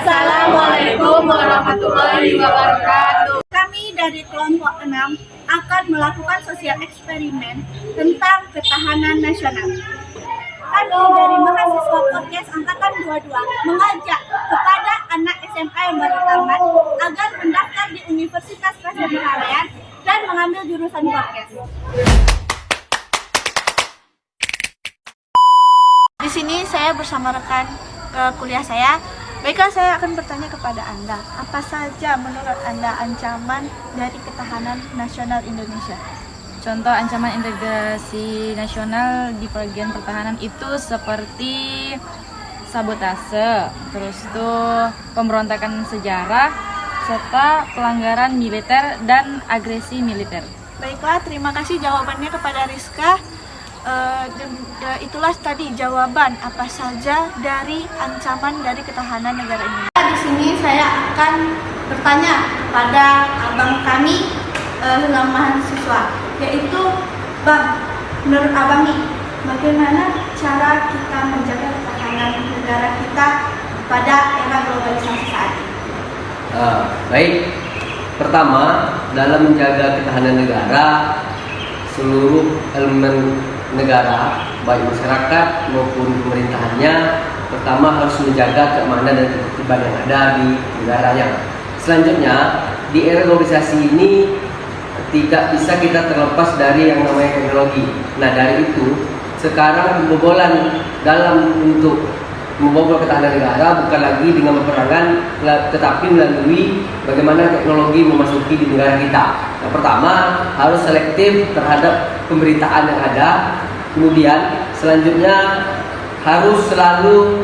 Assalamualaikum warahmatullahi wabarakatuh. Kami dari kelompok 6 akan melakukan sosial eksperimen tentang ketahanan nasional. Kami dari mahasiswa podcast angkatan 22 mengajak kepada anak SMA yang baru tamat agar mendaftar di Universitas Pajajaran dan mengambil jurusan podcast. Di sini saya bersama rekan kuliah saya. Baiklah, saya akan bertanya kepada Anda, apa saja menurut Anda ancaman dari ketahanan nasional Indonesia? Contoh ancaman integrasi nasional di bagian pertahanan itu seperti sabotase, terus tuh pemberontakan sejarah, serta pelanggaran militer dan agresi militer. Baiklah, terima kasih jawabannya kepada Rizka. Itulah tadi jawaban apa saja dari ancaman dari ketahanan negara ini. Di sini saya akan bertanya pada abang kami mahasiswa, yaitu Bang, menurut abang nih, bagaimana cara kita menjaga ketahanan negara kita pada era globalisasi saat ini? Baik, pertama dalam menjaga ketahanan negara, seluruh elemen negara, baik masyarakat maupun pemerintahannya, pertama harus menjaga keamanan dan ketertiban yang ada di negaranya. Selanjutnya, di era globalisasi ini tidak bisa kita terlepas dari yang namanya teknologi. Nah, dari itu sekarang pembobolan dalam untuk membobol ketahanan negara bukan lagi dengan peperangan, tetapi melalui bagaimana teknologi memasuki di negara kita. Yang pertama, harus selektif terhadap pemberitaan yang ada. Kemudian selanjutnya harus selalu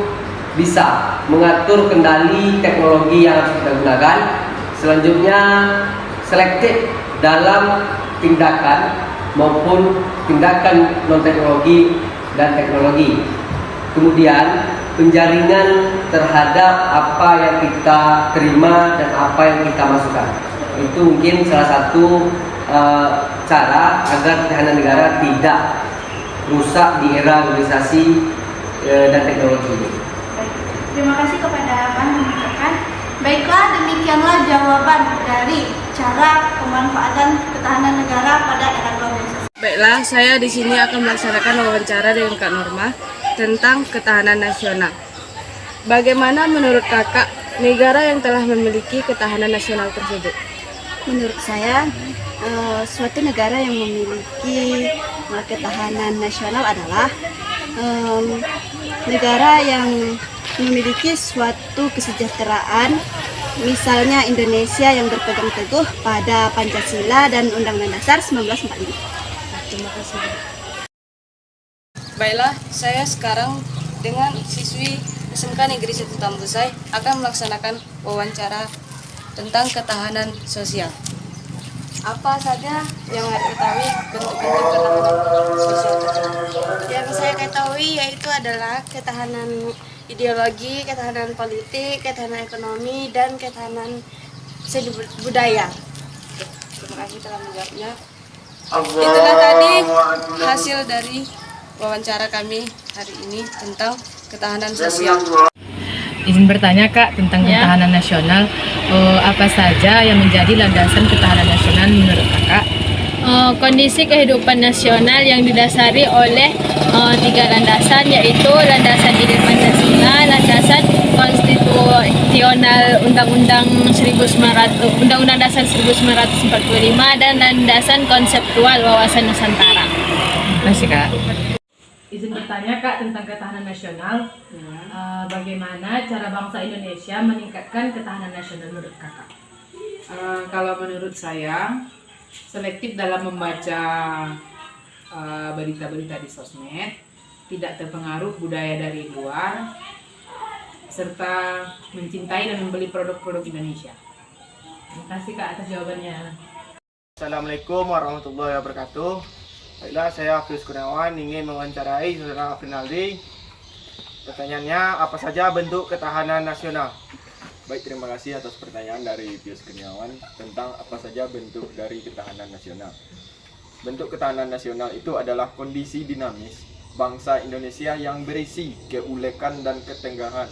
bisa mengatur kendali teknologi yang harus kita gunakan. Selanjutnya selektif dalam tindakan maupun tindakan non teknologi dan teknologi. Kemudian penjaringan terhadap apa yang kita terima dan apa yang kita masukkan. Itu mungkin salah satu cara agar ketahanan negara tidak rusak di era globalisasi dan teknologi ini. Baik, terima kasih kepada Abang yang menyampaikan. Baiklah, demikianlah jawaban dari cara pemanfaatan ketahanan negara pada era globalisasi. Baiklah, saya di sini akan melaksanakan wawancara dengan Kak Norma tentang ketahanan nasional. Bagaimana menurut Kakak negara yang telah memiliki ketahanan nasional tersebut? Menurut saya, suatu negara yang memiliki ketahanan nasional adalah negara yang memiliki suatu kesejahteraan, misalnya Indonesia yang berpegang teguh pada Pancasila dan Undang-Undang Dasar 1945. Terima kasih. Baiklah, saya sekarang dengan siswi SMK Negeri 1 Tambusai akan melaksanakan wawancara tentang ketahanan sosial. Apa saja yang harus diketahui bentuk-bentuk ketahanan sosial? Yang saya ketahui yaitu adalah ketahanan ideologi, ketahanan politik, ketahanan ekonomi, dan ketahanan seni budaya. Terima kasih telah menjawabnya. Itulah tadi hasil dari wawancara kami hari ini tentang ketahanan sosial. Izin bertanya Kak tentang ketahanan nasional, apa saja yang menjadi landasan ketahanan nasional menurut Kakak? Kondisi kehidupan nasional yang didasari oleh 3 landasan, yaitu landasan ide Pancasila, landasan konstitusional Undang-Undang Dasar 1945, dan landasan konseptual wawasan Nusantara. Terima kasih Kak. Izin bertanya Kak tentang ketahanan nasional, bagaimana cara bangsa Indonesia meningkatkan ketahanan nasional menurut Kakak? Kalau menurut saya, selektif dalam membaca berita-berita di sosmed, tidak terpengaruh budaya dari luar, serta mencintai dan membeli produk-produk Indonesia. Terima kasih Kak atas jawabannya. Assalamualaikum warahmatullahi wabarakatuh. Baiklah, saya Hafiz Kurniawan ingin mewawancarai Saudara Afrinaldi. Pertanyaannya, apa saja bentuk ketahanan nasional? Baik, terima kasih atas pertanyaan dari Pius Kurniawan tentang apa saja bentuk dari ketahanan nasional. Bentuk ketahanan nasional itu adalah kondisi dinamis bangsa Indonesia yang berisi keulekan dan ketenggahan.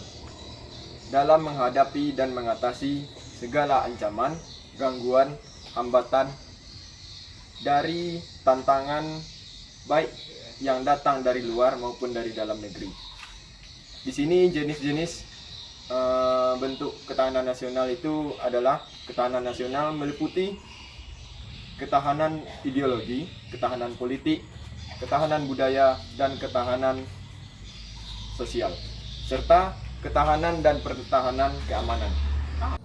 dalam menghadapi dan mengatasi segala ancaman, gangguan, hambatan dari tantangan baik yang datang dari luar maupun dari dalam negeri. Di sini jenis-jenis bentuk ketahanan nasional itu adalah ketahanan nasional meliputi ketahanan ideologi, ketahanan politik, ketahanan budaya, dan ketahanan sosial, serta ketahanan dan pertahanan keamanan.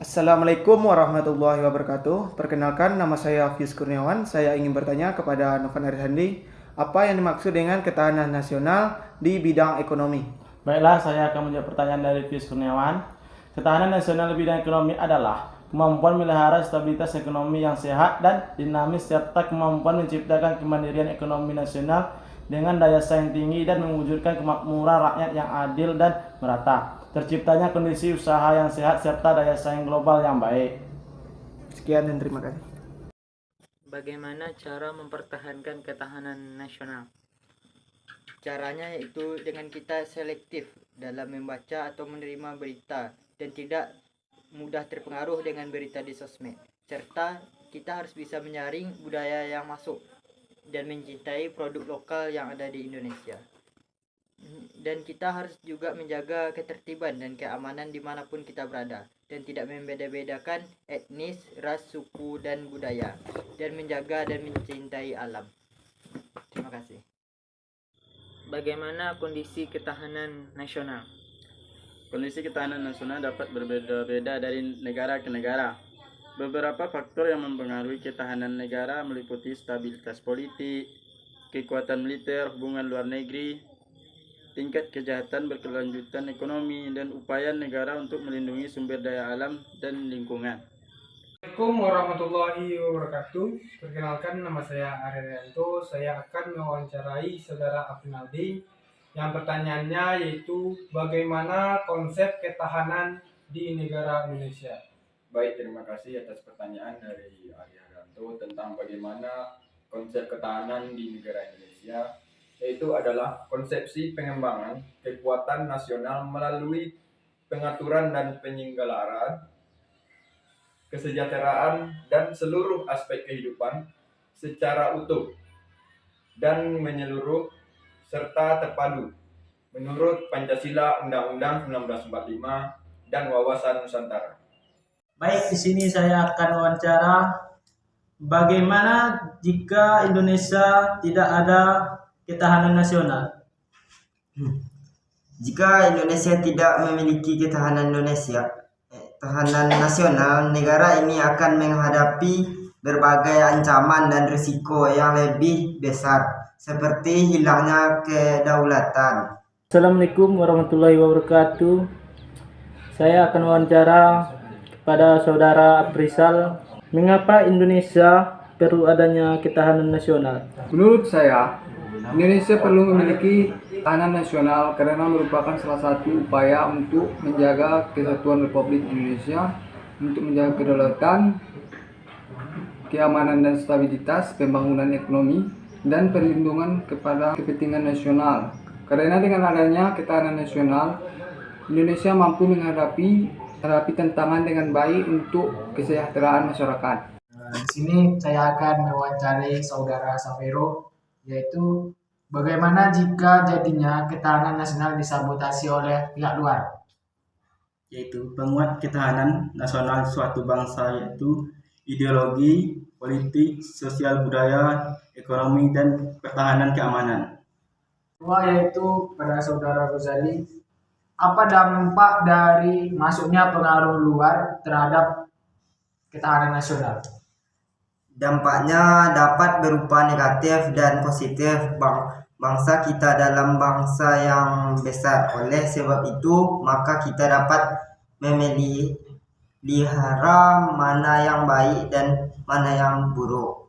Assalamualaikum warahmatullahi wabarakatuh. Perkenalkan, nama saya Hafiz Kurniawan. Saya ingin bertanya kepada Novan Arisandi, apa yang dimaksud dengan ketahanan nasional di bidang ekonomi? Baiklah, saya akan menjawab pertanyaan dari Hafiz Kurniawan. Ketahanan nasional di bidang ekonomi adalah kemampuan melihara stabilitas ekonomi yang sehat dan dinamis serta kemampuan menciptakan kemandirian ekonomi nasional dengan daya saing tinggi dan mewujudkan kemakmuran rakyat yang adil dan merata. Terciptanya kondisi usaha yang sehat serta daya saing global yang baik. Sekian dan terima kasih. Bagaimana cara mempertahankan ketahanan nasional? Caranya yaitu dengan kita selektif dalam membaca atau menerima berita dan tidak mudah terpengaruh dengan berita di sosmed. Serta kita harus bisa menyaring budaya yang masuk dan mencintai produk lokal yang ada di Indonesia. Dan kita harus juga menjaga ketertiban dan keamanan dimanapun kita berada dan tidak membeda-bedakan etnis, ras, suku, dan budaya, dan menjaga dan mencintai alam. Terima kasih. Bagaimana kondisi ketahanan nasional? Kondisi ketahanan nasional dapat berbeda-beda dari negara ke negara. Beberapa faktor yang mempengaruhi ketahanan negara meliputi stabilitas politik, kekuatan militer, hubungan luar negeri, tingkat kejahatan berkelanjutan ekonomi, dan upaya negara untuk melindungi sumber daya alam dan lingkungan. Assalamualaikum warahmatullahi wabarakatuh. Perkenalkan, nama saya Arianto. Saya akan mewawancarai Saudara Aprinaldi yang pertanyaannya yaitu bagaimana konsep ketahanan di negara Indonesia. Baik, terima kasih atas pertanyaan dari Arianto tentang bagaimana konsep ketahanan di negara Indonesia, yaitu adalah konsepsi pengembangan kekuatan nasional melalui pengaturan dan penyelenggaraan kesejahteraan dan seluruh aspek kehidupan secara utuh dan menyeluruh serta terpadu menurut Pancasila, Undang-Undang 1945, dan Wawasan Nusantara. Baik, di sini saya akan wawancara bagaimana jika Indonesia tidak ada ketahanan nasional. Jika Indonesia tidak memiliki ketahanan nasional, negara ini akan menghadapi berbagai ancaman dan risiko yang lebih besar, seperti hilangnya kedaulatan. Assalamualaikum warahmatullahi wabarakatuh. Saya akan wawancara kepada Saudara Aprisal, mengapa Indonesia perlu adanya ketahanan nasional? Menurut saya, Indonesia perlu memiliki ketahanan nasional karena merupakan salah satu upaya untuk menjaga kesatuan Republik Indonesia, untuk menjaga kedaulatan, keamanan dan stabilitas, pembangunan ekonomi, dan perlindungan kepada kepentingan nasional. Karena dengan adanya ketahanan nasional, Indonesia mampu menghadapi tantangan dengan baik untuk kesejahteraan masyarakat. Di sini saya akan mewawancarai Saudara Safero, yaitu bagaimana jika jadinya ketahanan nasional disabotasi oleh pihak luar? Yaitu penguat ketahanan nasional suatu bangsa, yaitu ideologi, politik, sosial, budaya, ekonomi, dan pertahanan keamanan. Kedua yaitu pada Saudara Rozali, apa dampak dari masuknya pengaruh luar terhadap ketahanan nasional? Dampaknya dapat berupa negatif dan positif. Bangsa kita dalam bangsa yang besar. Oleh sebab itu, maka kita dapat memelihara mana yang baik dan mana yang buruk.